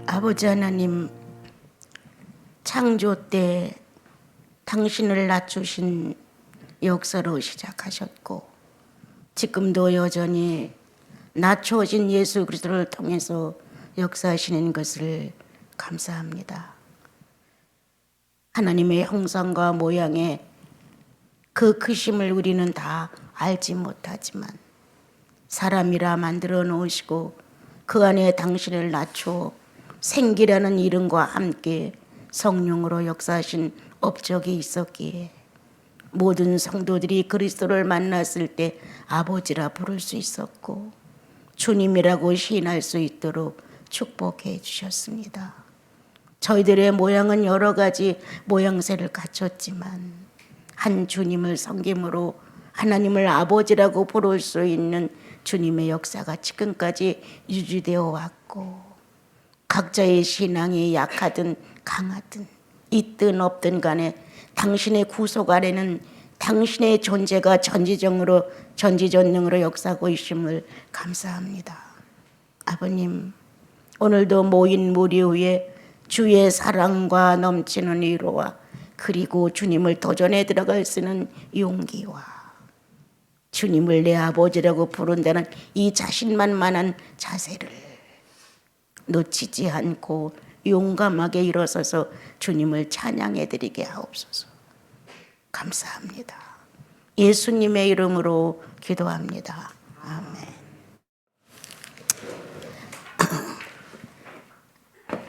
아버지 하나님, 창조 때 당신을 낮추신 역사로 시작하셨고 지금도 여전히 낮추어진 예수 그리스도를 통해서 역사하시는 것을 감사합니다. 하나님의 형상과 모양의 그 크심을 우리는 다 알지 못하지만 사람이라 만들어 놓으시고 그 안에 당신을 낮추어 생기라는 이름과 함께 성령으로 역사하신 업적이 있었기에 모든 성도들이 그리스도를 만났을 때 아버지라 부를 수 있었고 주님이라고 시인할 수 있도록 축복해 주셨습니다. 저희들의 모양은 여러 가지 모양새를 갖췄지만 한 주님을 섬김으로 하나님을 아버지라고 부를 수 있는 주님의 역사가 지금까지 유지되어 왔고 각자의 신앙이 약하든 강하든 있든 없든 간에 당신의 구속 아래는 당신의 존재가 전지전능으로 역사하고 있음을 감사합니다. 아버님, 오늘도 모인 무리 위에 주의 사랑과 넘치는 위로와 그리고 주님을 도전에 들어갈 수 있는 용기와 주님을 내 아버지라고 부른다는 이 자신만만한 자세를 놓치지 않고 용감하게 일어서서 주님을 찬양해 드리게 하옵소서. 감사합니다. 예수님의 이름으로 기도합니다. 아멘.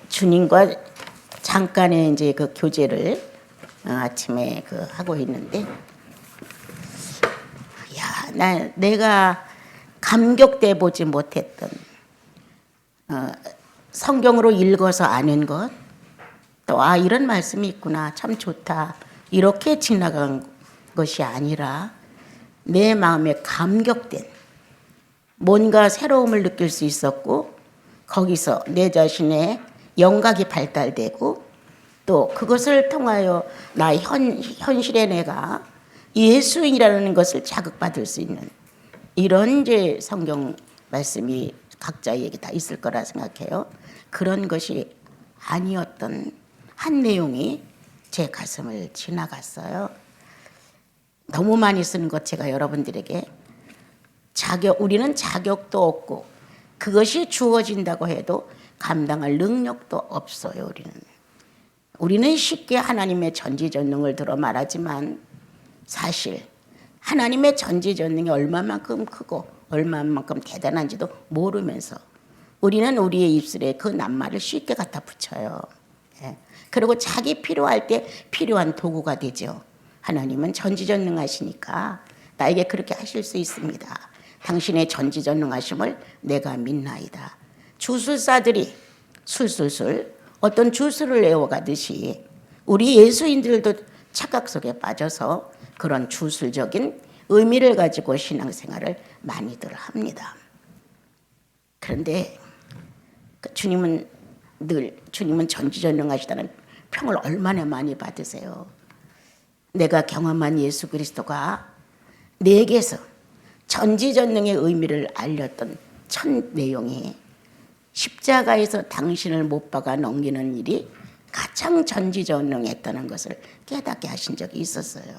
주님과 잠깐의 이제 그 교제를 아침에 하고 있는데, 내가 감격돼 보지 못했던 성경으로 읽어서 아는 것, 또 이런 말씀이 있구나, 참 좋다, 이렇게 지나간 것이 아니라 내 마음에 감격된 뭔가 새로움을 느낄 수 있었고 거기서 내 자신의 영각이 발달되고 또 그것을 통하여 나 현실의 내가 예수인이라는 것을 자극받을 수 있는 이런 이제 성경 말씀이 각자에게 다 있을 거라 생각해요. 그런 것이 아니었던 한 내용이 제 가슴을 지나갔어요. 너무 많이 쓰는 것 제가 여러분들에게 우리는 자격도 없고 그것이 주어진다고 해도 감당할 능력도 없어요. 우리는 쉽게 하나님의 전지전능을 들어 말하지만 사실 하나님의 전지전능이 얼마만큼 크고 얼마만큼 대단한지도 모르면서 우리는 우리의 입술에 그 낱말을 쉽게 갖다 붙여요. 그리고 자기 필요할 때 필요한 도구가 되죠. 하나님은 전지전능하시니까 나에게 그렇게 하실 수 있습니다. 당신의 전지전능하심을 내가 믿나이다. 주술사들이 술술술 어떤 주술을 외워가듯이 우리 예수인들도 착각 속에 빠져서 그런 주술적인 의미를 가지고 신앙생활을 많이들 합니다. 그런데 주님은 전지전능하시다는 평을 얼마나 많이 받으세요. 내가 경험한 예수 그리스도가 내게서 전지전능의 의미를 알렸던 첫 내용이 십자가에서 당신을 못 박아 넘기는 일이 가장 전지전능했다는 것을 깨닫게 하신 적이 있었어요.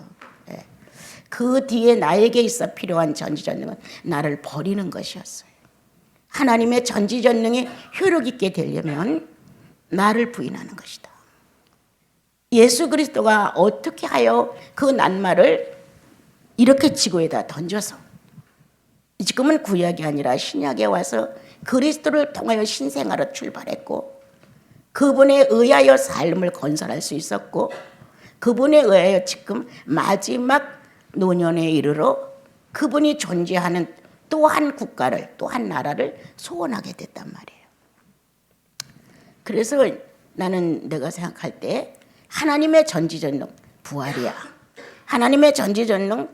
그 뒤에 나에게 있어 필요한 전지전능은 나를 버리는 것이었어요. 하나님의 전지전능이 효력 있게 되려면 나를 부인하는 것이다. 예수 그리스도가 어떻게 하여 그 낱말을 이렇게 지구에다 던져서 지금은 구약이 아니라 신약에 와서 그리스도를 통하여 신생아로 출발했고 그분에 의하여 삶을 건설할 수 있었고 그분에 의하여 지금 마지막 노년에 이르러 그분이 존재하는 또 한 국가를 또 한 나라를 소원하게 됐단 말이에요. 그래서 나는 내가 생각할 때 하나님의 전지전능 부활이야. 하나님의 전지전능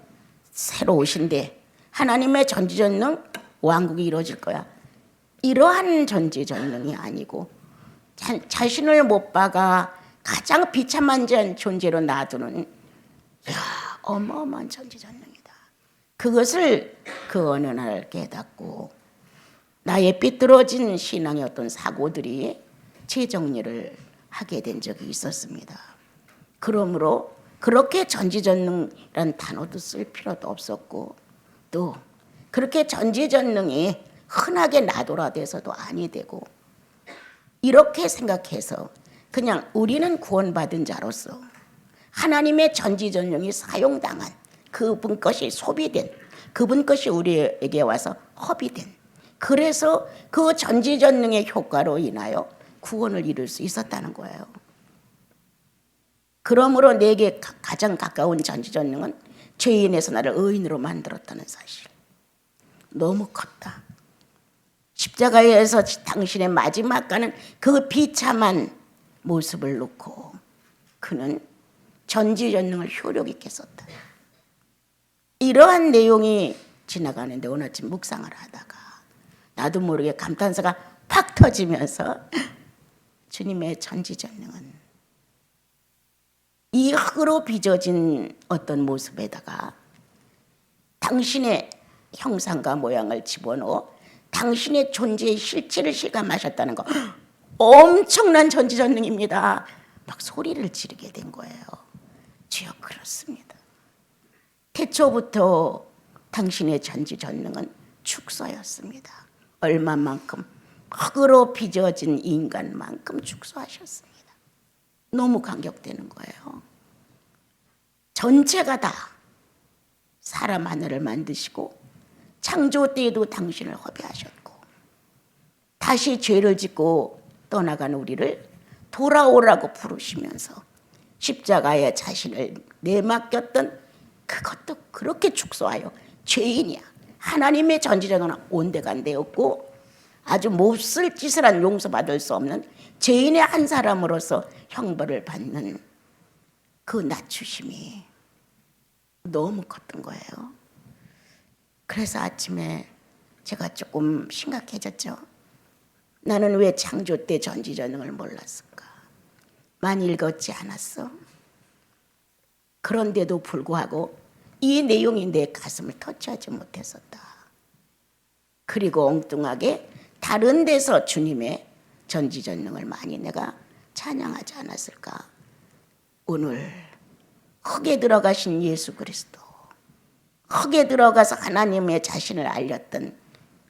새로 오신대. 하나님의 전지전능 왕국이 이루어질 거야. 이러한 전지전능이 아니고 자신을 못 박아 가장 비참한 존재로 놔두는 어마어마한 전지전능이다. 그것을 그 어느 날 깨닫고 나의 삐뚤어진 신앙의 어떤 사고들이 재정리를 하게 된 적이 있었습니다. 그러므로 그렇게 전지전능이라는 단어도 쓸 필요도 없었고 또 그렇게 전지전능이 흔하게 나돌아대서도 아니 되고 이렇게 생각해서 그냥 우리는 구원받은 자로서 하나님의 전지전능이 사용당한 그분 것이 소비된 그분 것이 우리에게 와서 허비된 그래서 그 전지전능의 효과로 인하여 구원을 이룰 수 있었다는 거예요. 그러므로 내게 가장 가까운 전지전능은 죄인에서 나를 의인으로 만들었다는 사실. 너무 컸다. 십자가에서 당신의 마지막 가는 그 비참한 모습을 놓고 그는 전지전능을 효력 있게 썼다. 이러한 내용이 지나가는데 오늘 아침 묵상을 하다가 나도 모르게 감탄사가 팍 터지면서 주님의 전지전능은 이 흙으로 빚어진 어떤 모습에다가 당신의 형상과 모양을 집어넣어 당신의 존재의 실체를 실감하셨다는 거 엄청난 전지전능입니다. 막 소리를 지르게 된 거예요. 주여 그렇습니다. 태초부터 당신의 전지전능은 축소였습니다. 얼마만큼 흙으로 빚어진 인간만큼 축소하셨습니다. 너무 감격되는 거예요. 전체가 다 사람 하늘을 만드시고 창조 때에도 당신을 허비하셨고 다시 죄를 짓고 떠나간 우리를 돌아오라고 부르시면서 십자가에 자신을 내맡겼던 그것도 그렇게 축소하여 죄인이야. 하나님의 전지전능은 온데간데였고 아주 몹쓸 짓을 한 용서받을 수 없는 죄인의 한 사람으로서 형벌을 받는 그 낮추심이 너무 컸던 거예요. 그래서 아침에 제가 조금 심각해졌죠. 나는 왜 창조 때 전지전능을 몰랐을까? 많이 읽었지 않았어? 그런데도 불구하고 이 내용이 내 가슴을 터치하지 못했었다. 그리고 엉뚱하게 다른 데서 주님의 전지전능을 많이 내가 찬양하지 않았을까? 오늘 흙에 들어가신 예수 그리스도, 흙에 들어가서 하나님의 자신을 알렸던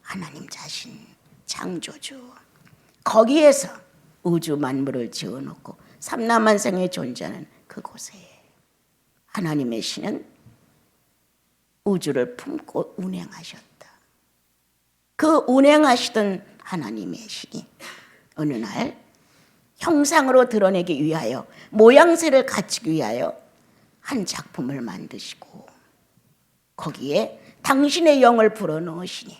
하나님 자신, 창조주, 거기에서 우주 만물을 지어놓고 삼라만상에 존재하는 그곳에 하나님의 신은 우주를 품고 운행하셨다. 그 운행하시던 하나님의 신이 어느 날 형상으로 드러내기 위하여 모양새를 갖추기 위하여 한 작품을 만드시고 거기에 당신의 영을 불어넣으시니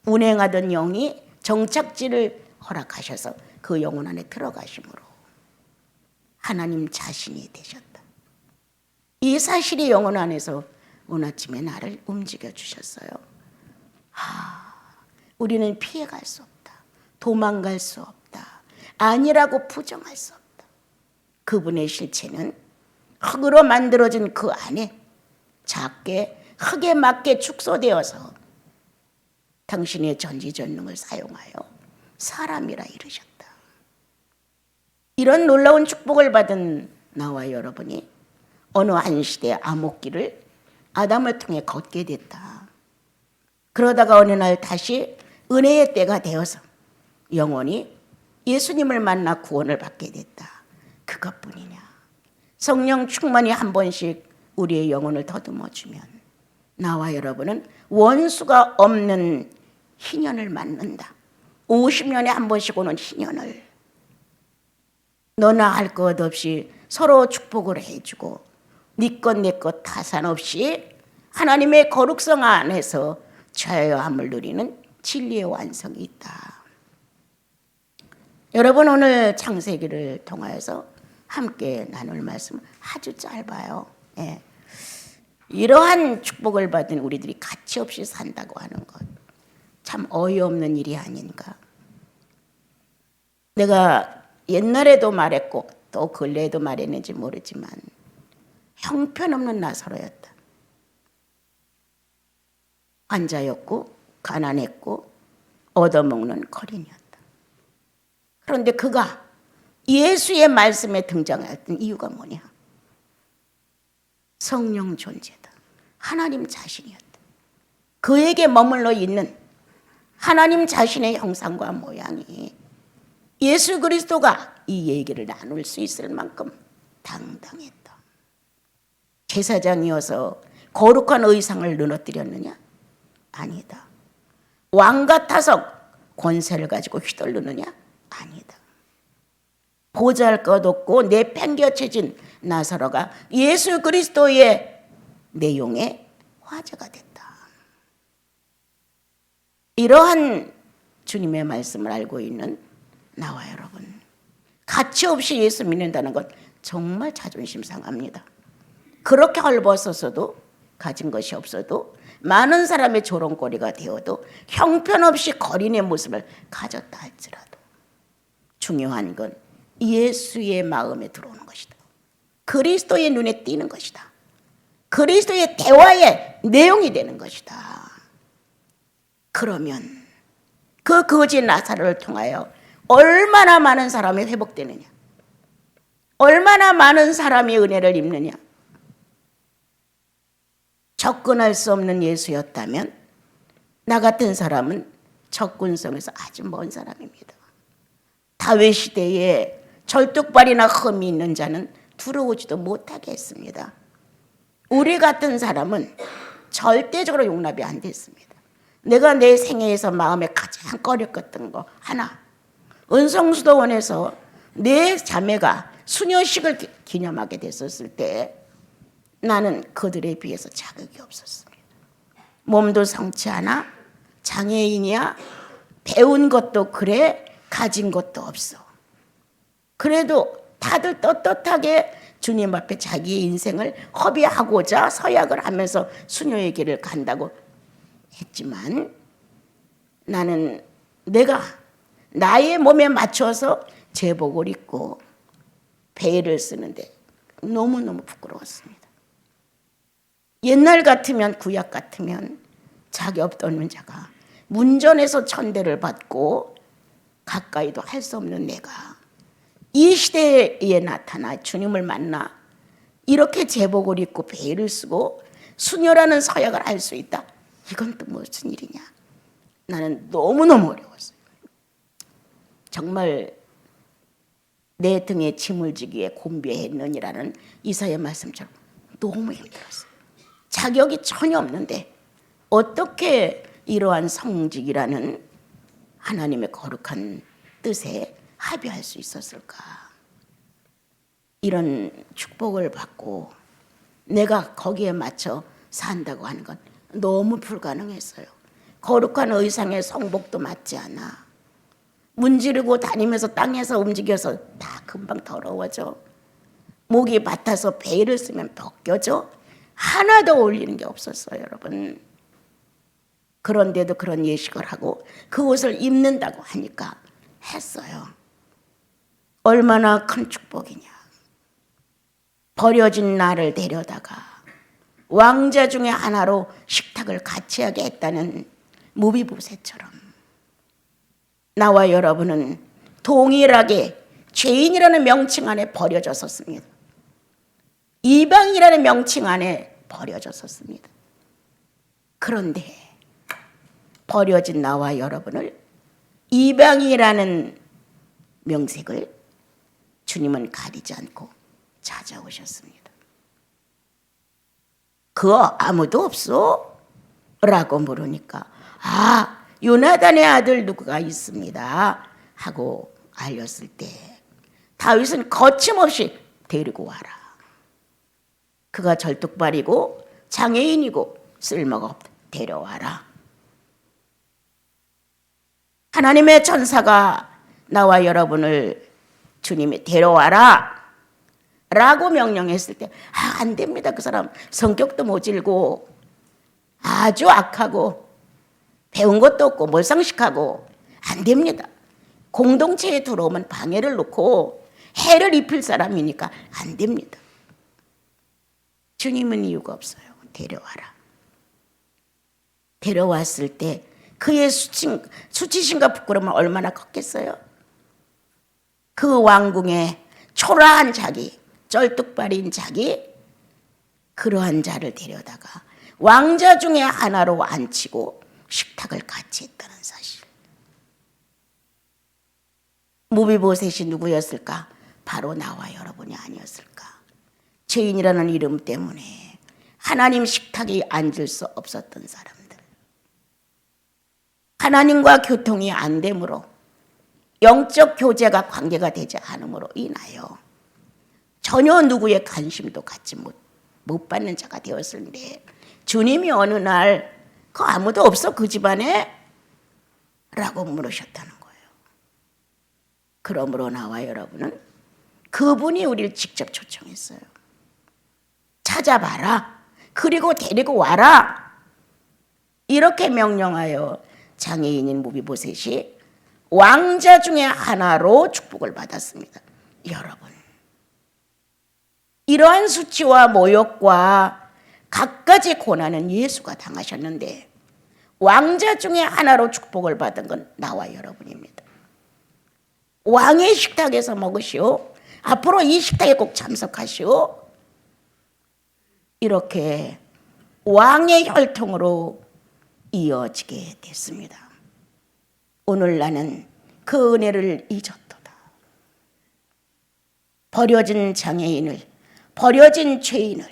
운행하던 영이 정착지를 허락하셔서 그 영혼 안에 들어가심으로 하나님 자신이 되셨다. 이 사실이 영혼 안에서 오늘 아침에 나를 움직여 주셨어요. 우리는 피해갈 수 없다. 도망갈 수 없다. 아니라고 부정할 수 없다. 그분의 실체는 흙으로 만들어진 그 안에 작게 흙에 맞게 축소되어서 당신의 전지전능을 사용하여 사람이라 이르셨다. 이런 놀라운 축복을 받은 나와 여러분이 어느 한 시대의 암흑길을 아담을 통해 걷게 됐다. 그러다가 어느 날 다시 은혜의 때가 되어서 영원히 예수님을 만나 구원을 받게 됐다. 그것뿐이냐? 성령 충만히 한 번씩 우리의 영혼을 더듬어주면 나와 여러분은 원수가 없는 희년을 맞는다. 50년에 한 번씩 오는 희년을 너나 할 것 없이 서로 축복을 해주고 네 것 내 것 타산 없이 하나님의 거룩성 안에서 자유함을 누리는 진리의 완성이 있다. 여러분 오늘 창세기를 통하여서 함께 나눌 말씀은 아주 짧아요. 예. 이러한 축복을 받은 우리들이 가치 없이 산다고 하는 것 참 어이없는 일이 아닌가. 내가 옛날에도 말했고 또 근래에도 말했는지 모르지만 형편없는 나사로였다. 환자였고 가난했고 얻어먹는 거린이었다. 그런데 그가 예수의 말씀에 등장했던 이유가 뭐냐? 성령 존재다. 하나님 자신이었다. 그에게 머물러 있는 하나님 자신의 형상과 모양이 예수 그리스도가 이 얘기를 나눌 수 있을 만큼 당당했다. 제사장이어서 거룩한 의상을 늘어뜨렸느냐? 아니다. 왕 같아서 권세를 가지고 휘둘르느냐? 아니다. 보잘것없고 내팽개쳐진 나사로가 예수 그리스도의 내용에 화제가 됐다. 이러한 주님의 말씀을 알고 있는 나와 여러분, 가치 없이 예수 믿는다는 것 정말 자존심 상합니다. 그렇게 헐벗어서도, 가진 것이 없어도, 많은 사람의 조롱거리가 되어도 형편없이 거린의 모습을 가졌다 할지라도 중요한 건 예수의 마음에 들어오는 것이다. 그리스도의 눈에 띄는 것이다. 그리스도의 대화의 내용이 되는 것이다. 그러면 그 거지 나사로를 통하여 얼마나 많은 사람이 회복되느냐, 얼마나 많은 사람이 은혜를 입느냐. 접근할 수 없는 예수였다면 나 같은 사람은 접근성에서 아주 먼 사람입니다. 다윗 시대에 절뚝발이나 흠이 있는 자는 들어오지도 못하게 했습니다. 우리 같은 사람은 절대적으로 용납이 안 됐습니다. 내가 내 생애에서 마음에 가장 꺼렸던 거 하나, 은성수도원에서 내 자매가 수녀식을 기념하게 됐었을 때 나는 그들에 비해서 자격이 없었습니다. 몸도 성치 않아, 장애인이야, 배운 것도 그래, 가진 것도 없어. 그래도 다들 떳떳하게 주님 앞에 자기의 인생을 허비하고자 서약을 하면서 수녀의 길을 간다고 했지만 나는 내가 나의 몸에 맞춰서 제복을 입고 베일을 쓰는데 너무너무 부끄러웠습니다. 옛날 같으면, 구약 같으면 자격 없던 자가 문전에서 천대를 받고 가까이도 할 수 없는 내가 이 시대에 나타나 주님을 만나 이렇게 제복을 입고 베일을 쓰고 수녀라는 서약을 할 수 있다. 이건 또 무슨 일이냐. 나는 너무너무 어려웠어요. 정말 내 등에 짐을 지기에 곤비했느니라는 이사야 말씀처럼 너무 힘들었어요. 자격이 전혀 없는데 어떻게 이러한 성직이라는 하나님의 거룩한 뜻에 합의할 수 있었을까. 이런 축복을 받고 내가 거기에 맞춰 산다고 하는 건 너무 불가능했어요. 거룩한 의상에 성복도 맞지 않아. 문지르고 다니면서 땅에서 움직여서 다 금방 더러워져. 목이 밭아서 베일을 쓰면 벗겨져. 하나도 어울리는 게 없었어요, 여러분. 그런데도 그런 예식을 하고 그 옷을 입는다고 하니까 했어요. 얼마나 큰 축복이냐. 버려진 나를 데려다가 왕자 중에 하나로 식탁을 같이 하게 했다는 무비보셋처럼 나와 여러분은 동일하게 죄인이라는 명칭 안에 버려졌었습니다. 이방이라는 명칭 안에 버려졌었습니다. 그런데 버려진 나와 여러분을 이방이라는 명색을 주님은 가리지 않고 찾아오셨습니다. 그거 아무도 없어? 라고 물으니까 요나단의 아들 누구가 있습니다 하고 알렸을 때 다윗은 거침없이 데리고 와라. 그가 절뚝발이고 장애인이고 쓸모가 없다. 데려와라. 하나님의 천사가 나와 여러분을 주님이 데려와라 라고 명령했을 때 안 됩니다. 그 사람 성격도 모질고 아주 악하고 배운 것도 없고 몰상식하고 안 됩니다. 공동체에 들어오면 방해를 놓고 해를 입힐 사람이니까 안 됩니다. 주님은 이유가 없어요. 데려와라. 데려왔을 때 그의 수치심과 부끄러움은 얼마나 컸겠어요? 그 왕궁에 초라한 자기, 쩔뚝발인 자기, 그러한 자를 데려다가 왕자 중에 하나로 앉히고 식탁을 같이 했다는 사실. 무비보셋이 누구였을까? 바로 나와 여러분이 아니었을까? 죄인이라는 이름 때문에 하나님 식탁에 앉을 수 없었던 사람들, 하나님과 교통이 안 되므로, 영적 교제가 관계가 되지 않음으로 인하여 전혀 누구의 관심도 갖지 못 받는 자가 되었는데, 주님이 어느 날 그 아무도 없어 그 집안에? 라고 물으셨다는 거예요. 그러므로 나와 여러분은 그분이 우리를 직접 초청했어요. 찾아봐라. 그리고 데리고 와라. 이렇게 명령하여 장애인인 무비보셋이 왕자 중에 하나로 축복을 받았습니다. 여러분, 이러한 수치와 모욕과 갖가지 고난은 예수가 당하셨는데 왕자 중에 하나로 축복을 받은 건 나와 여러분입니다. 왕의 식탁에서 먹으시오. 앞으로 이 식탁에 꼭 참석하시오. 이렇게 왕의 혈통으로 이어지게 됐습니다. 오늘 나는 그 은혜를 잊었도다. 버려진 장애인을, 버려진 죄인을,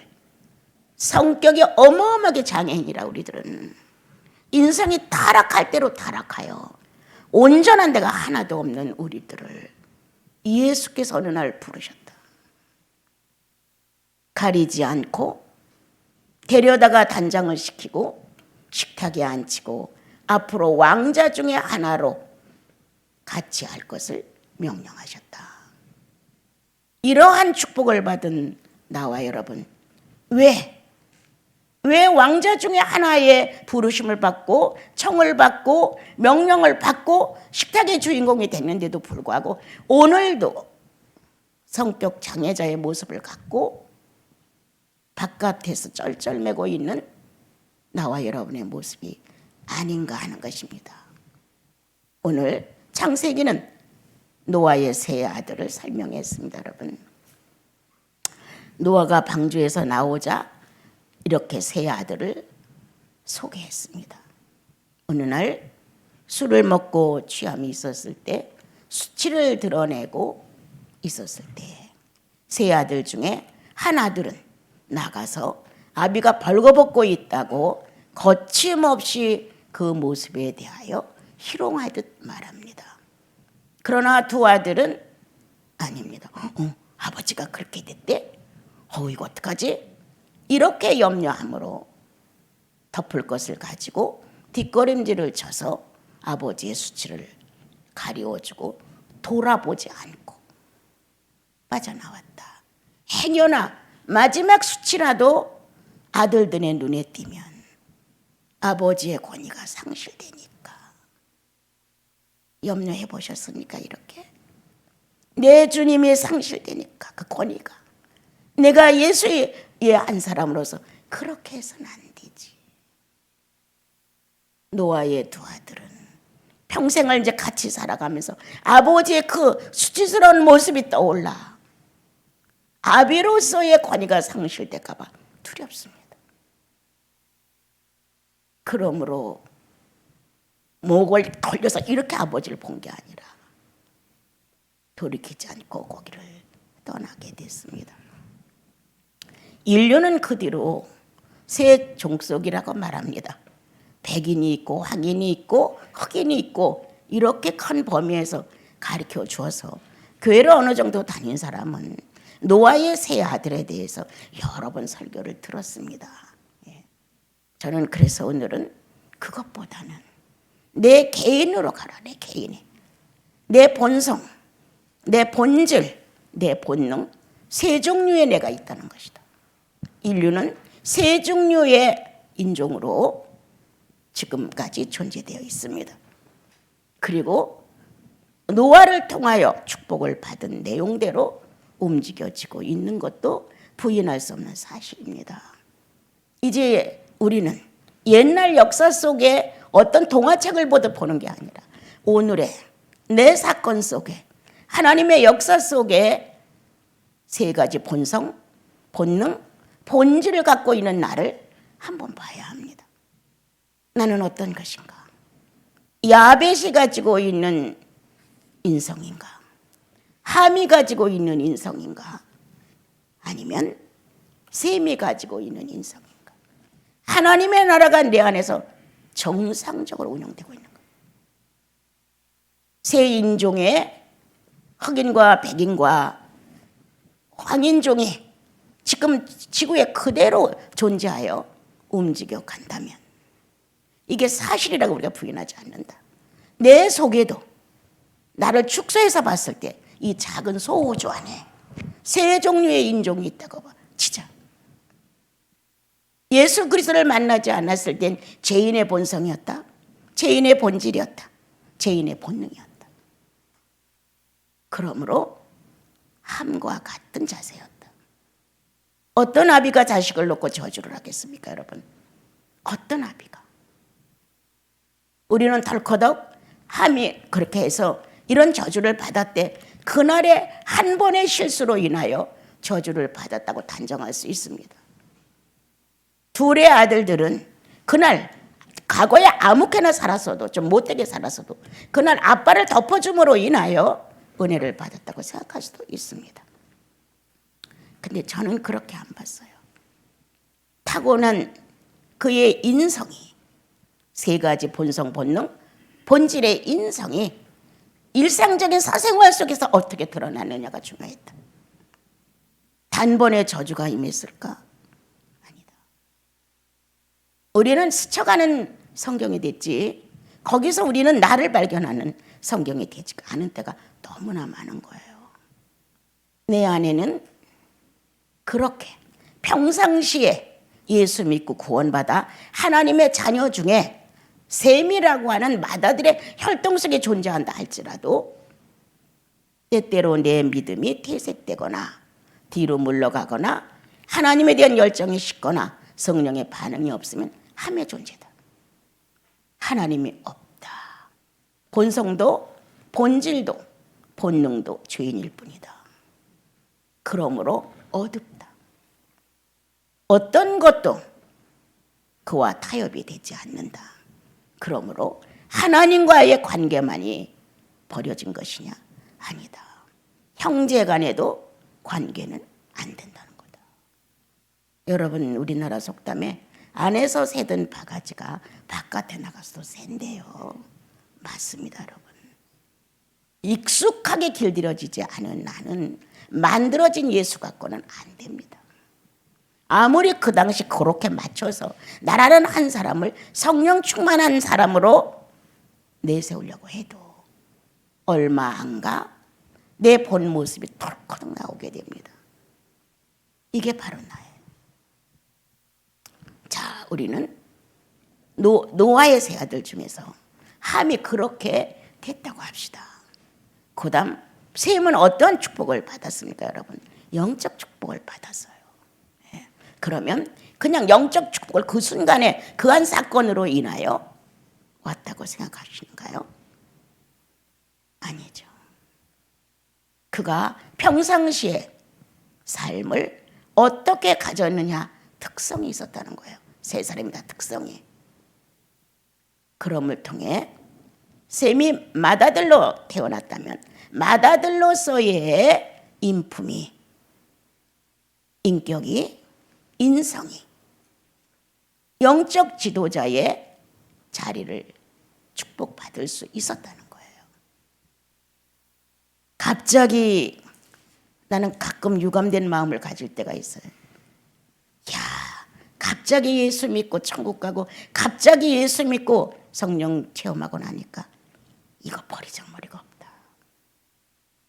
성격이 어마어마하게 장애인이라 우리들은 인생이 타락할 대로 타락하여 온전한 데가 하나도 없는 우리들을 예수께서 어느 날 부르셨다. 가리지 않고 데려다가 단장을 시키고 식탁에 앉히고 앞으로 왕자 중에 하나로 같이 할 것을 명령하셨다. 이러한 축복을 받은 나와 여러분, 왜 왕자 중에 하나의 부르심을 받고 청을 받고 명령을 받고 식탁의 주인공이 됐는데도 불구하고 오늘도 성격 장애자의 모습을 갖고 바깥에서 쩔쩔매고 있는 나와 여러분의 모습이 아닌가 하는 것입니다. 오늘 창세기는 노아의 세 아들을 설명했습니다. 여러분, 노아가 방주에서 나오자 이렇게 세 아들을 소개했습니다. 어느 날 술을 먹고 취함이 있었을 때, 수치를 드러내고 있었을 때 세 아들 중에 한 아들은 나가서 아비가 벌거벗고 있다고 거침없이 그 모습에 대하여 희롱하듯 말합니다. 그러나 두 아들은 아닙니다. 아버지가 그렇게 됐대? 이거 어떡하지? 이렇게 염려함으로 덮을 것을 가지고 뒷걸음질을 쳐서 아버지의 수치를 가리워주고 돌아보지 않고 빠져나왔다. 행여나 마지막 수치라도 아들들의 눈에 띄면 아버지의 권위가 상실되니까. 염려해 보셨습니까? 이렇게 내 주님이 상실되니까 그 권위가, 내가 예수의 한 사람으로서 그렇게 해서는 안 되지. 노아의 두 아들은 평생을 이제 같이 살아가면서 아버지의 그 수치스러운 모습이 떠올라 아비로서의 권위가 상실될까 봐 두렵습니다. 그러므로 목을 돌려서 이렇게 아버지를 본 게 아니라 돌이키지 않고 거기를 떠나게 됐습니다. 인류는 그 뒤로 세 종속이라고 말합니다. 백인이 있고 황인이 있고 흑인이 있고 이렇게 큰 범위에서 가르쳐 주어서 교회를 어느 정도 다닌 사람은 노아의 세 아들에 대해서 여러 번 설교를 들었습니다. 저는 그래서 오늘은 그것보다는 내 개인으로 가라. 내 개인이, 내 본성, 내 본질, 내 본능, 세 종류의 내가 있다는 것이다. 인류는 세 종류의 인종으로 지금까지 존재되어 있습니다. 그리고 노아를 통하여 축복을 받은 내용대로 움직여지고 있는 것도 부인할 수 없는 사실입니다. 이제 우리는 옛날 역사 속에 어떤 동화책을 보듯 보는 게 아니라 오늘의 내 사건 속에 하나님의 역사 속에 세 가지 본성, 본능, 본질을 갖고 있는 나를 한번 봐야 합니다. 나는 어떤 것인가? 야벳이 가지고 있는 인성인가? 함이 가지고 있는 인성인가? 아니면 셈이 가지고 있는 인성인가? 하나님의 나라가 내 안에서 정상적으로 운영되고 있는가? 세 인종의 흑인과 백인과 황인종이 지금 지구에 그대로 존재하여 움직여 간다면 이게 사실이라고 우리가 부인하지 않는다. 내 속에도 나를 축소해서 봤을 때 이 작은 소우주 안에 세 종류의 인종이 있다고 봐. 진짜. 예수 그리스도를 만나지 않았을 땐 죄인의 본성이었다. 죄인의 본질이었다. 죄인의 본능이었다. 그러므로 함과 같은 자세였다. 어떤 아비가 자식을 놓고 저주를 하겠습니까, 여러분? 어떤 아비가? 우리는 덜커덕 함이 그렇게 해서 이런 저주를 받았대. 그날의 한 번의 실수로 인하여 저주를 받았다고 단정할 수 있습니다. 둘의 아들들은 그날 과거에 아무렇게나 살았어도 좀 못되게 살았어도 그날 아빠를 덮어줌으로 인하여 은혜를 받았다고 생각할 수도 있습니다. 근데 저는 그렇게 안 봤어요. 타고난 그의 인성이 세 가지 본성, 본능, 본질의 인성이 일상적인 사생활 속에서 어떻게 드러나느냐가 중요했다. 단번에 저주가 임했을까? 아니다. 우리는 스쳐가는 성경이 됐지 거기서 우리는 나를 발견하는 성경이 되지 않은 때가 너무나 많은 거예요. 내 안에는 그렇게 평상시에 예수 믿고 구원받아 하나님의 자녀 중에 셈이라고 하는 맏아들의 혈통 속에 존재한다 할지라도 때때로 내 믿음이 퇴색되거나 뒤로 물러가거나 하나님에 대한 열정이 식거나 성령의 반응이 없으면 함의 존재다. 하나님이 없다. 본성도 본질도 본능도 죄인일 뿐이다. 그러므로 어둡다. 어떤 것도 그와 타협이 되지 않는다. 그러므로 하나님과의 관계만이 버려진 것이냐? 아니다. 형제 간에도 관계는 안 된다는 거다. 여러분 우리나라 속담에 안에서 새든 바가지가 바깥에 나가서도 샌대요. 맞습니다, 여러분. 익숙하게 길들여지지 않은 나는 만들어진 예수 갖고는 안 됩니다. 아무리 그 당시 그렇게 맞춰서 나라는 한 사람을 성령 충만한 사람으로 내세우려고 해도 얼마 안 가 내 본 모습이 털커덕 나오게 됩니다. 이게 바로 나예요. 자, 우리는 노아의 세 아들 중에서 함이 그렇게 됐다고 합시다. 그 다음 셈은 어떤 축복을 받았습니까, 여러분? 영적 축복을 받았어요. 그러면 그냥 영적 축복을 그 순간에 그 한 사건으로 인하여 왔다고 생각하시는가요? 아니죠. 그가 평상시에 삶을 어떻게 가졌느냐 특성이 있었다는 거예요. 세 사람이 다 특성이. 그럼을 통해 셈이 맏아들로 태어났다면 맏아들로서의 인품이, 인격이, 인성이 영적 지도자의 자리를 축복받을 수 있었다는 거예요. 갑자기 나는 가끔 유감된 마음을 가질 때가 있어요. 야, 갑자기 예수 믿고 천국 가고 갑자기 예수 믿고 성령 체험하고 나니까 이거 버리장머리가 없다.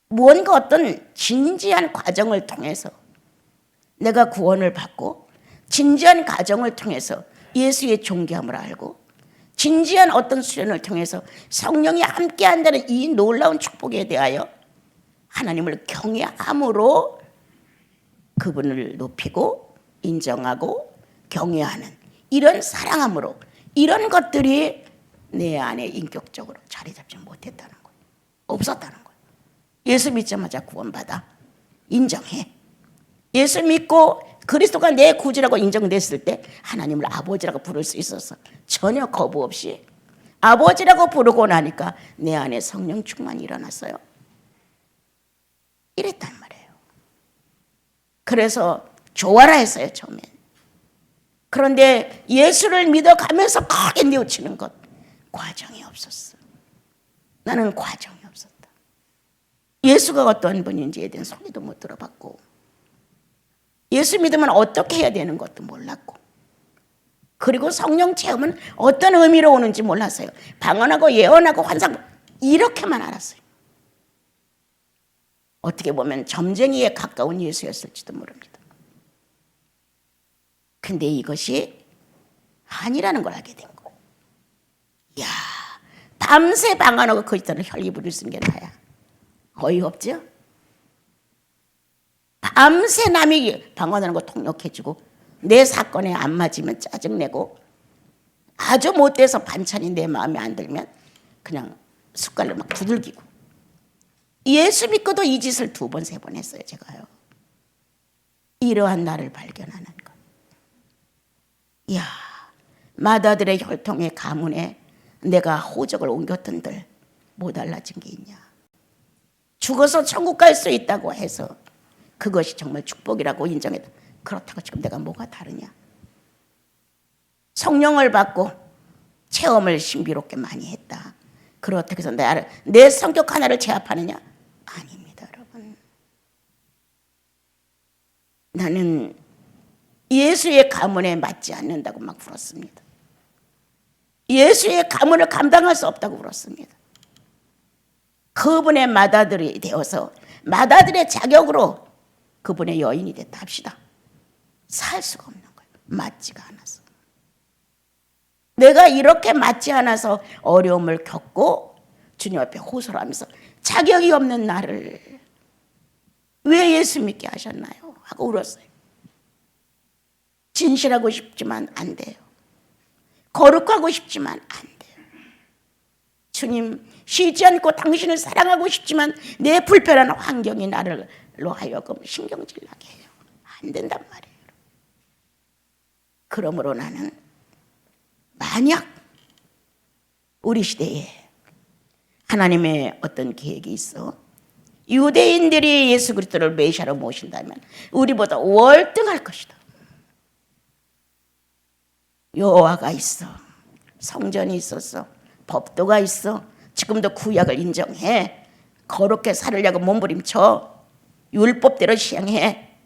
무언가 어떤 진지한 과정을 통해서 내가 구원을 받고 진지한 과정을 통해서 예수의 존귀함을 알고 진지한 어떤 수련을 통해서 성령이 함께한다는 이 놀라운 축복에 대하여 하나님을 경외함으로 그분을 높이고 인정하고 경외하는 이런 사랑함으로 이런 것들이 내 안에 인격적으로 자리 잡지 못했다는 거예요. 없었다는 거예요. 예수 믿자마자 구원받아. 인정해. 예수 믿고 그리스도가 내 구주라고 인정됐을 때 하나님을 아버지라고 부를 수 있어서 전혀 거부 없이 아버지라고 부르고 나니까 내 안에 성령 충만이 일어났어요. 이랬단 말이에요. 그래서 좋아라 했어요, 처음엔. 그런데 예수를 믿어가면서 크게 뉘우치는 것, 과정이 없었어. 나는 과정이 없었다. 예수가 어떤 분인지에 대한 소리도 못 들어봤고, 예수 믿으면 어떻게 해야 되는 것도 몰랐고, 그리고 성령 체험은 어떤 의미로 오는지 몰랐어요. 방언하고 예언하고 환상 이렇게만 알았어요. 어떻게 보면 점쟁이에 가까운 예수였을지도 모릅니다. 근데 이것이 아니라는 걸 알게 된 거예요. 이야, 밤새 방언하고 그 있다는 혈기부를 쓴 게 나야. 어이없죠? 밤새 남이 방언하는 거 통역해주고 내 사건에 안 맞으면 짜증내고 아주 못돼서 반찬이 내 마음에 안 들면 그냥 숟갈로 막 두들기고, 예수 믿고도 이 짓을 2번, 3번 했어요, 제가요. 이러한 나를 발견하는 것. 이야, 마다들의 혈통의 가문에 내가 호적을 옮겼던들 뭐 달라진 게 있냐. 죽어서 천국 갈 수 있다고 해서 그것이 정말 축복이라고 인정했다. 그렇다고 지금 내가 뭐가 다르냐. 성령을 받고 체험을 신비롭게 많이 했다. 그렇다고 해서 내 성격 하나를 제압하느냐? 아닙니다, 여러분. 나는 예수의 가문에 맞지 않는다고 막 울었습니다. 예수의 가문을 감당할 수 없다고 울었습니다. 그분의 맏아들이 되어서 맏아들의 자격으로 그분의 여인이 됐다 합시다. 살 수가 없는 거예요. 맞지가 않아서. 내가 이렇게 맞지 않아서 어려움을 겪고 주님 앞에 호소를 하면서 자격이 없는 나를 왜 예수 믿게 하셨나요? 하고 울었어요. 진실하고 싶지만 안 돼요. 거룩하고 싶지만 안 돼요. 주님, 쉬지 않고 당신을 사랑하고 싶지만 내 불편한 환경이 나를로 하여금 신경질 나게 해요. 안 된단 말이에요. 그러므로 나는 만약 우리 시대에 하나님의 어떤 계획이 있어 유대인들이 예수 그리스도를 메시아로 모신다면 우리보다 월등할 것이다. 여호와가 있어, 성전이 있었어, 법도가 있어, 지금도 구약을 인정해, 거룩하게 살으려고 몸부림쳐 율법대로 시행해.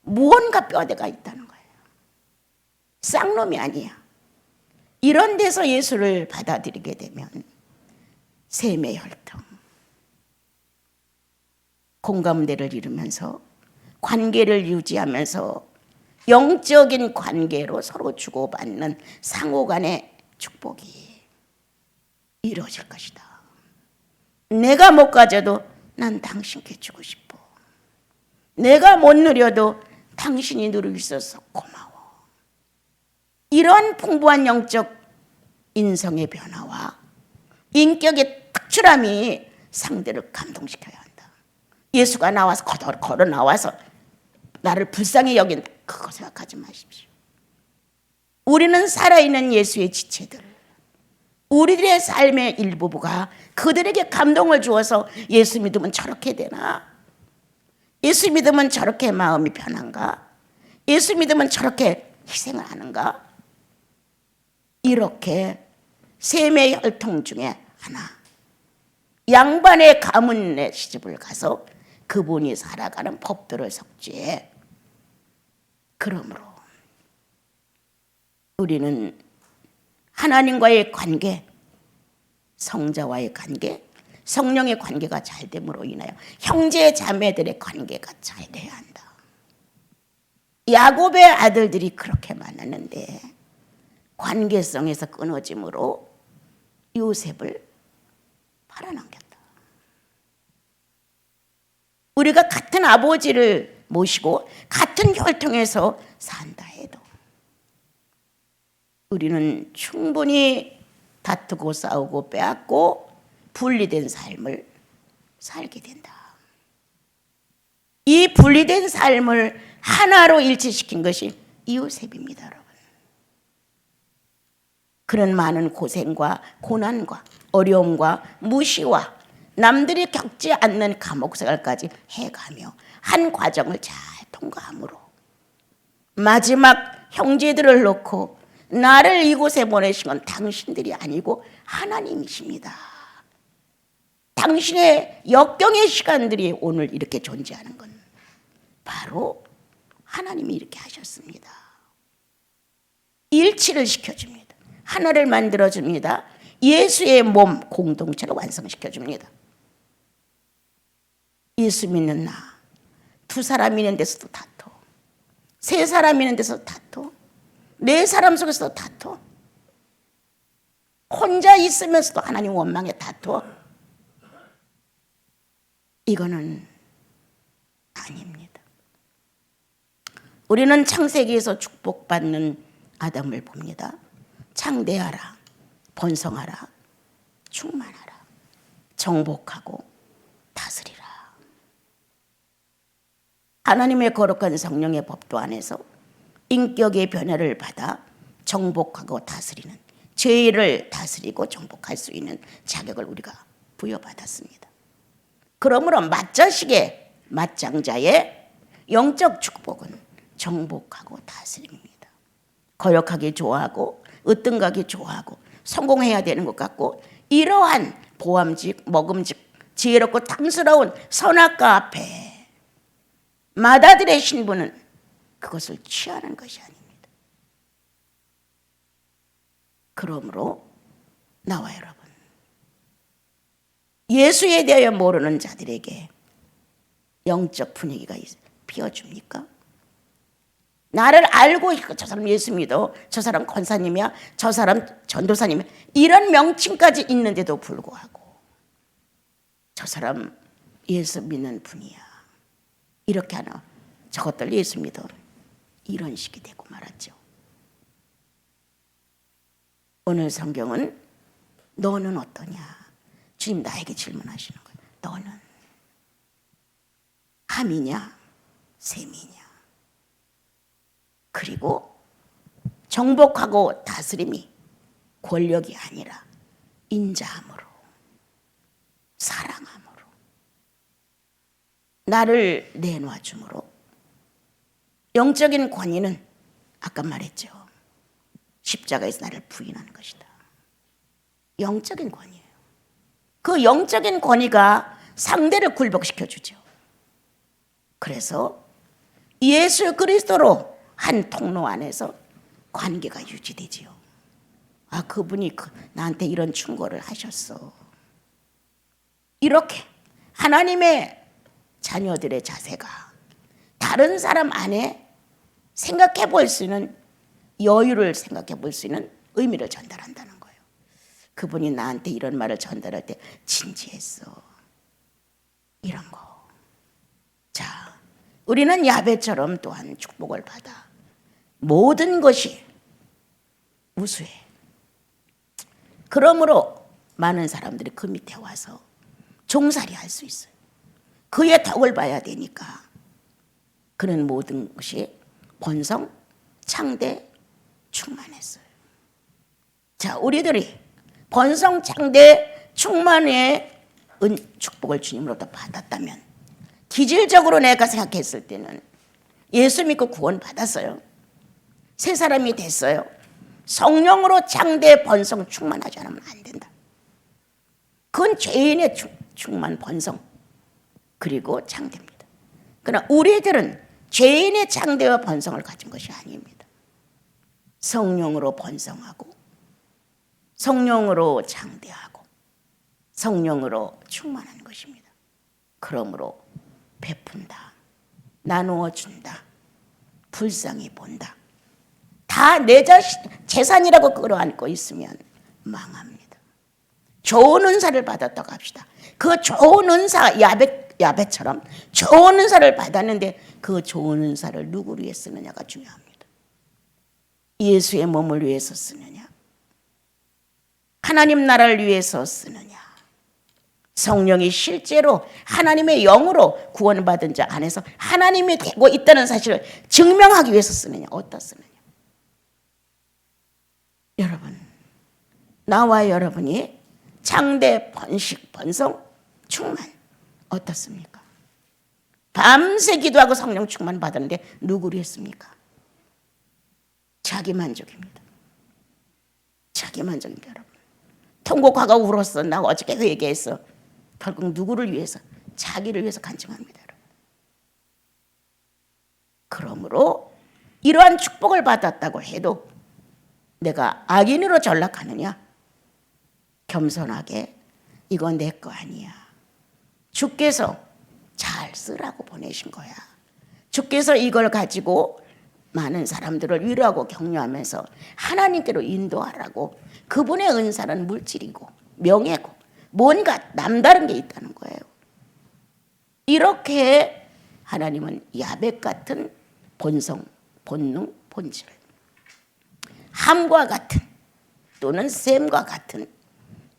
무언가 뼈대가 있다는 거예요. 쌍놈이 아니야. 이런 데서 예수를 받아들이게 되면 셈의 혈통, 공감대를 이루면서 관계를 유지하면서 영적인 관계로 서로 주고받는 상호간의 축복이 이루어질 것이다. 내가 못 가져도 난 당신께 주고 싶어. 내가 못 누려도 당신이 누릴 수 있어서 고마워. 이런 풍부한 영적 인성의 변화와 인격의 특출함이 상대를 감동시켜야 한다. 예수가 나와서 걸어 나와서 나를 불쌍히 여긴다, 그거 생각하지 마십시오. 우리는 살아있는 예수의 지체들, 우리들의 삶의 일부가 그들에게 감동을 주어서 예수 믿으면 저렇게 되나? 예수 믿으면 저렇게 마음이 편한가? 예수 믿으면 저렇게 희생을 하는가? 이렇게 셈의 혈통 중에 하나, 양반의 가문의 시집을 가서 그분이 살아가는 법도를 속죄해. 그러므로 우리는 하나님과의 관계, 성자와의 관계, 성령의 관계가 잘 됨으로 인하여 형제 자매들의 관계가 잘 돼야 한다. 야곱의 아들들이 그렇게 많았는데 관계성에서 끊어짐으로 요셉을 팔아넘겼다. 우리가 같은 아버지를 모시고 같은 혈통에서 산다 해도 우리는 충분히 다투고 싸우고 빼앗고 분리된 삶을 살게 된다. 이 분리된 삶을 하나로 일치시킨 것이 요셉입니다, 여러분. 그런 많은 고생과 고난과 어려움과 무시와 남들이 겪지 않는 감옥 생활까지 해가며 한 과정을 잘 통과함으로 마지막 형제들을 놓고 나를 이곳에 보내신 건 당신들이 아니고 하나님이십니다. 당신의 역경의 시간들이 오늘 이렇게 존재하는 건 바로 하나님이 이렇게 하셨습니다. 일치를 시켜줍니다. 하나를 만들어줍니다. 예수의 몸 공동체를 완성시켜줍니다. 예수 믿는 나, 두 사람 있는 데서도 다투, 세 사람 있는 데서도 다투, 네 사람 속에서도 다투, 혼자 있으면서도 하나님 원망에 다투. 이거는 아닙니다. 우리는 창세기에서 축복받는 아담을 봅니다. 창대하라, 번성하라, 충만하라, 정복하고 다스리라. 하나님의 거룩한 성령의 법도 안에서 인격의 변화를 받아 정복하고 다스리는, 죄를 다스리고 정복할 수 있는 자격을 우리가 부여받았습니다. 그러므로 맏자식의 맏장자의 영적 축복은 정복하고 다스림입니다. 거역하기 좋아하고 으뜸가기 좋아하고 성공해야 되는 것 같고 이러한 보암직, 먹음직, 지혜롭고 탐스러운 선악과 앞에 맏아들의 신분은 그것을 취하는 것이 아닙니다. 그러므로 나와 여러분, 예수에 대하여 모르는 자들에게 영적 분위기가 피어줍니까? 나를 알고 있고 저 사람 예수 믿어, 저 사람 권사님이야, 저 사람 전도사님이야, 이런 명칭까지 있는데도 불구하고 저 사람 예수 믿는 분이야, 이렇게 하나, 저것들 예수 믿어, 이런 식이 되고 말았죠. 오늘 성경은 너는 어떠냐? 주님 나에게 질문하시는 거예요. 너는 함이냐 셈이냐? 그리고 정복하고 다스림이 권력이 아니라 인자함으로, 사랑함으로, 나를 내놔줌으로. 영적인 권위는 아까 말했죠. 십자가에서 나를 부인하는 것이다. 영적인 권위예요. 그 영적인 권위가 상대를 굴복시켜주죠. 그래서 예수 그리스도로 한 통로 안에서 관계가 유지되지요. 아, 그분이 나한테 이런 충고를 하셨어. 이렇게 하나님의 자녀들의 자세가 다른 사람 안에 생각해 볼 수 있는 여유를 생각해 볼 수 있는 의미를 전달한다는 거예요. 그분이 나한테 이런 말을 전달할 때 진지했어. 이런 거. 자, 우리는 야베처럼 또한 축복을 받아 모든 것이 우수해. 그러므로 많은 사람들이 그 밑에 와서 종살이 할 수 있어요. 그의 덕을 봐야 되니까. 그는 모든 것이 번성, 창대, 충만했어요. 자, 우리들이 번성, 창대, 충만의 축복을 주님으로부터 받았다면, 기질적으로 내가 생각했을 때는 예수 믿고 구원 받았어요. 새 사람이 됐어요. 성령으로 창대, 번성, 충만하지 않으면 안 된다. 그건 죄인의 충만, 번성, 그리고 창대입니다. 그러나 우리들은 죄인의 창대와 번성을 가진 것이 아닙니다. 성령으로 번성하고, 성령으로 창대하고, 성령으로 충만한 것입니다. 그러므로 베푼다, 나누어 준다, 불쌍히 본다. 다 내 재산이라고 끌어안고 있으면 망합니다. 좋은 은사를 받았다고 합시다. 그 좋은 은사, 야베처럼 좋은 은사를 받았는데 그 좋은 은사를 누구를 위해 쓰느냐가 중요합니다. 예수의 몸을 위해서 쓰느냐, 하나님 나라를 위해서 쓰느냐, 성령이 실제로 하나님의 영으로 구원받은 자 안에서 하나님이 되고 있다는 사실을 증명하기 위해서 쓰느냐, 어디다 쓰느냐. 여러분, 나와 여러분이 창대, 번식, 번성, 충만 어떻습니까? 밤새 기도하고 성령 충만 받았는데 누구를 했습니까? 자기 만족입니다. 자기 만족입니다, 여러분. 통곡하고 울었어. 나 어저께 회개했어. 결국 누구를 위해서? 자기를 위해서 간증합니다, 여러분. 그러므로 이러한 축복을 받았다고 해도 내가 악인으로 전락하느냐? 겸손하게 이건 내 거 아니야. 주께서 잘 쓰라고 보내신 거야. 주께서 이걸 가지고 많은 사람들을 위로하고 격려하면서 하나님께로 인도하라고. 그분의 은사는 물질이고 명예고 뭔가 남다른 게 있다는 거예요. 이렇게 하나님은 야벳 같은 본성, 본능, 본질, 함과 같은 또는 셈과 같은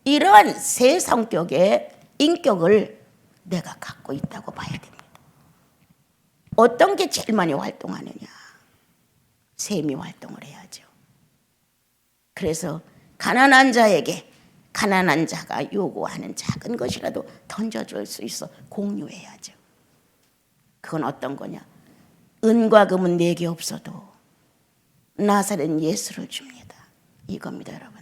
이러한 세 성격의 인격을 내가 갖고 있다고 봐야 됩니다. 어떤 게 제일 많이 활동하느냐? 셈이 활동을 해야죠. 그래서 가난한 자에게 가난한 자가 요구하는 작은 것이라도 던져줄 수 있어 공유해야죠. 그건 어떤 거냐? 은과 금은 내게 없어도 나사렛 예수를 줍니다. 이겁니다, 여러분.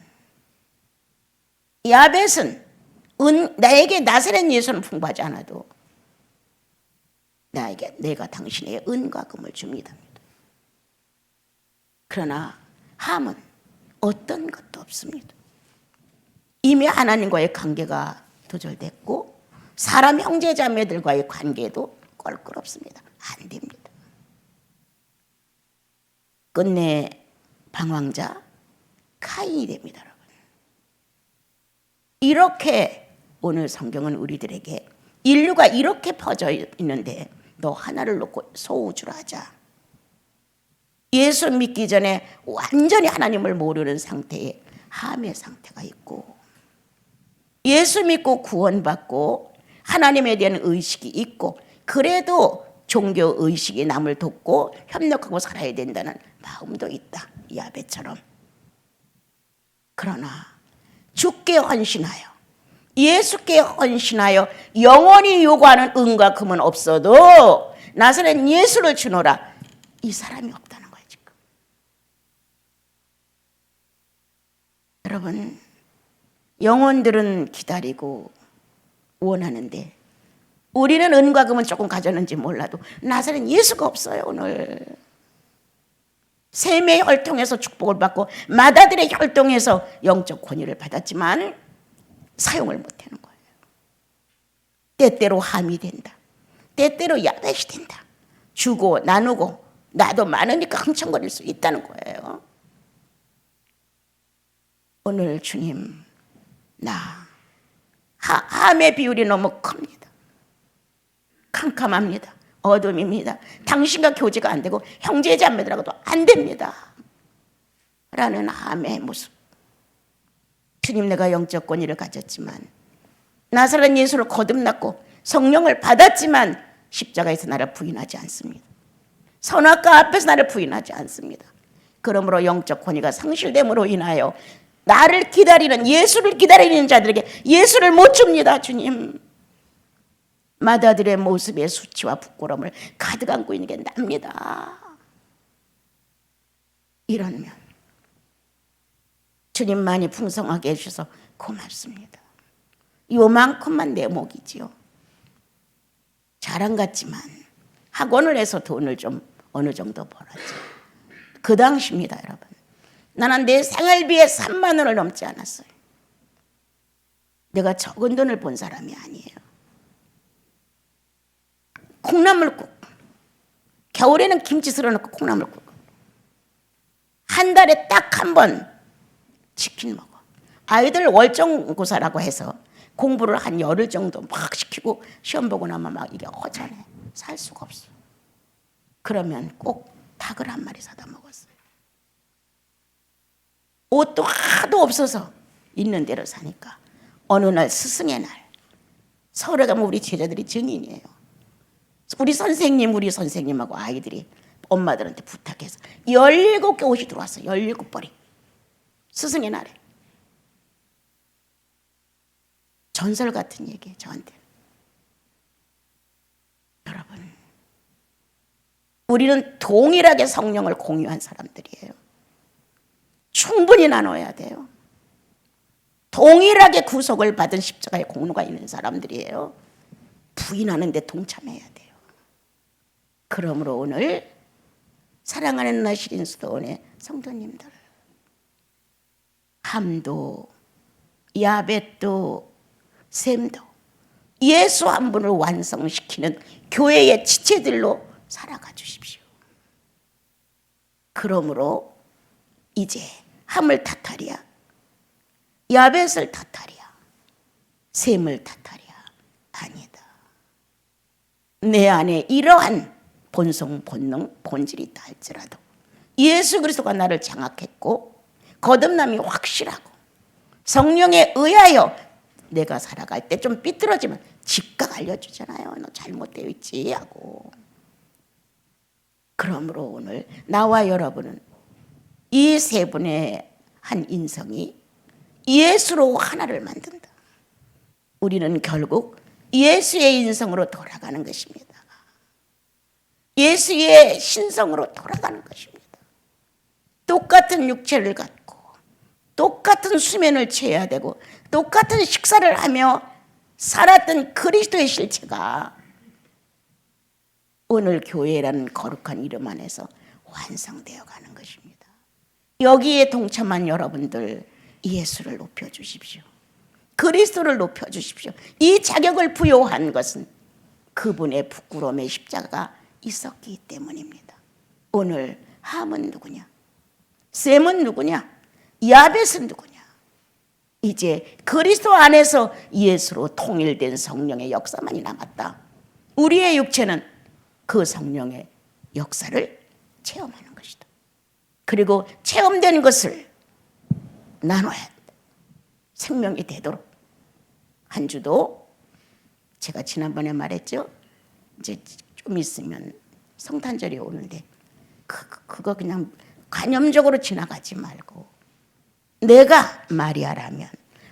야벳은 나에게 나사렛 예수는 풍부하지 않아도 나에게 내가 당신의 은과 금을 줍니다. 그러나 함은 어떤 것도 없습니다. 이미 하나님과의 관계가 두절됐고 사람 형제자매들과의 관계도 껄끄럽습니다. 안 됩니다. 끝내 방황자 카인이 됩니다, 여러분. 이렇게 오늘 성경은 우리들에게 인류가 이렇게 퍼져 있는데 너 하나를 놓고 소우주를 하자. 예수 믿기 전에 완전히 하나님을 모르는 상태에 함의 상태가 있고 예수 믿고 구원받고 하나님에 대한 의식이 있고 그래도 종교 의식이 남을 돕고 협력하고 살아야 된다는 마음도 있다. 야벳처럼. 그러나 주께 헌신하여 예수께 헌신하여 영원히 요구하는 은과 금은 없어도 나사렛 예수를 주노라. 이 사람이 없다는 거예요, 지금. 여러분, 영혼들은 기다리고 원하는데 우리는 은과 금은 조금 가졌는지 몰라도 나사렛 예수가 없어요, 오늘. 셈의 혈통에서 축복을 받고 마다들의 혈통에서 영적 권위를 받았지만 사용을 못하는 거예요. 때때로 함이 된다. 때때로 야벳이 된다. 주고 나누고 나도 많으니까 흥청거릴 수 있다는 거예요. 오늘 주님, 나 함의 비율이 너무 큽니다. 캄캄합니다. 어둠입니다. 당신과 교제가 안 되고 형제자매들하고도 안 됩니다. 라는 함의 모습. 주님, 내가 영적 권위를 가졌지만 나사렛 예수를 거듭났고 성령을 받았지만 십자가에서 나를 부인하지 않습니다. 선악과 앞에서 나를 부인하지 않습니다. 그러므로 영적 권위가 상실됨으로 인하여 나를 기다리는 예수를 기다리는 자들에게 예수를 못 줍니다. 주님, 마다들의 모습의 수치와 부끄러움을 가득 안고 있는 게 납니다. 이러면 주님 많이 풍성하게 해주셔서 고맙습니다. 요만큼만 내 목이지요. 자랑 같지만 학원을 해서 돈을 좀 어느 정도 벌었죠. 그 당시입니다, 여러분. 나는 내 생활비에 3만 원을 넘지 않았어요. 내가 적은 돈을 본 사람이 아니에요. 콩나물국. 겨울에는 김치 썰어놓고 콩나물국. 한 달에 딱 한 번 치킨 먹어. 아이들 월정고사라고 해서 공부를 한 열흘 정도 막 시키고 시험 보고 나면 막 이게 허전해. 살 수가 없어. 그러면 꼭 닭을 한 마리 사다 먹었어요. 옷도 하도 없어서 있는 대로 사니까 어느 날 스승의 날 서울에 가면 우리 제자들이 증인이에요. 우리 선생님하고 아이들이 엄마들한테 부탁해서 17개 옷이 들어왔어요. 17벌이. 스승의 날에. 전설 같은 얘기예요, 저한테. 여러분, 우리는 동일하게 성령을 공유한 사람들이에요. 충분히 나눠야 돼요. 동일하게 구속을 받은 십자가의 공로가 있는 사람들이에요. 부인하는 데 동참해야 돼요. 그러므로 오늘 사랑하는 나시린수도원의 성도님들, 함도 야벳도 샘도 예수 한 분을 완성시키는 교회의 지체들로 살아가 주십시오. 그러므로 이제 함을 탓하랴, 야벳을 탓하랴, 샘을 탓하랴 아니다. 내 안에 이러한 본성, 본능, 본질이 있다 할지라도 예수 그리스도가 나를 장악했고 거듭남이 확실하고 성령에 의하여 내가 살아갈 때 좀 삐뚤어지면 즉각 알려주잖아요. 너 잘못되어 있지 하고. 그러므로 오늘 나와 여러분은 이 세 분의 한 인성이 예수로 하나를 만든다. 우리는 결국 예수의 인성으로 돌아가는 것입니다. 예수의 신성으로 돌아가는 것입니다. 똑같은 육체를 갖고 똑같은 수면을 취해야 되고 똑같은 식사를 하며 살았던 그리스도의 실체가 오늘 교회라는 거룩한 이름 안에서 완성되어 가는 것입니다. 여기에 동참한 여러분들 예수를 높여주십시오. 그리스도를 높여주십시오. 이 자격을 부여한 것은 그분의 부끄러움의 십자가가 있었기 때문입니다. 오늘 함은 누구냐? 셈은 누구냐? 야벳은 누구냐? 이제 그리스도 안에서 예수로 통일된 성령의 역사만이 남았다. 우리의 육체는 그 성령의 역사를 체험하는 것이다. 그리고 체험된 것을 나눠야 한다. 생명이 되도록. 한 주도 제가 지난번에 말했죠. 이제 좀 있으면 성탄절이 오는데 그거 그냥 관념적으로 지나가지 말고 내가 마리아라면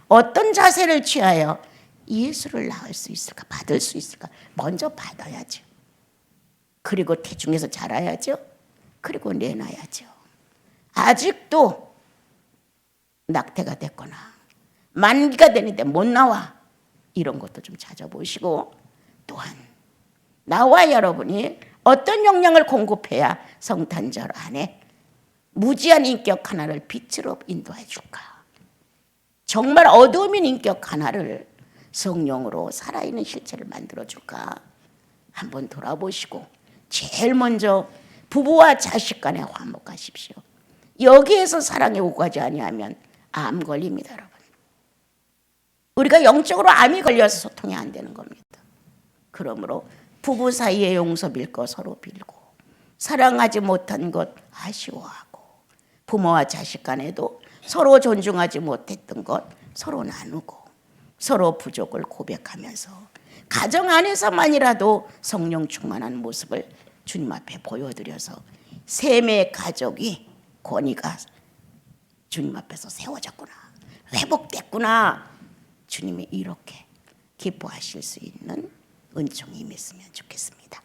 어떤 자세를 취하여 예수를 낳을 수 있을까, 받을 수 있을까 먼저 받아야죠. 그리고 태중에서 자라야죠. 그리고 내놔야죠. 아직도 낙태가 됐거나 만기가 되는데 못 나와 이런 것도 좀 찾아보시고 또한 나와 여러분이 어떤 역량을 공급해야 성탄절 안에 무지한 인격 하나를 빛으로 인도해 줄까? 정말 어두움인 인격 하나를 성령으로 살아있는 실체를 만들어 줄까? 한번 돌아보시고 제일 먼저 부부와 자식 간에 화목하십시오. 여기에서 사랑이 오가지 아니하면 암 걸립니다, 여러분. 우리가 영적으로 암이 걸려서 소통이 안 되는 겁니다. 그러므로 부부 사이에 용서 빌고 서로 빌고 사랑하지 못한 것 아쉬워하고 부모와 자식 간에도 서로 존중하지 못했던 것 서로 나누고 서로 부족을 고백하면서 가정 안에서만이라도 성령 충만한 모습을 주님 앞에 보여드려서 셈의 가족이 권위가 주님 앞에서 세워졌구나, 회복됐구나, 주님이 이렇게 기뻐하실 수 있는 은총이 임했으면 좋겠습니다.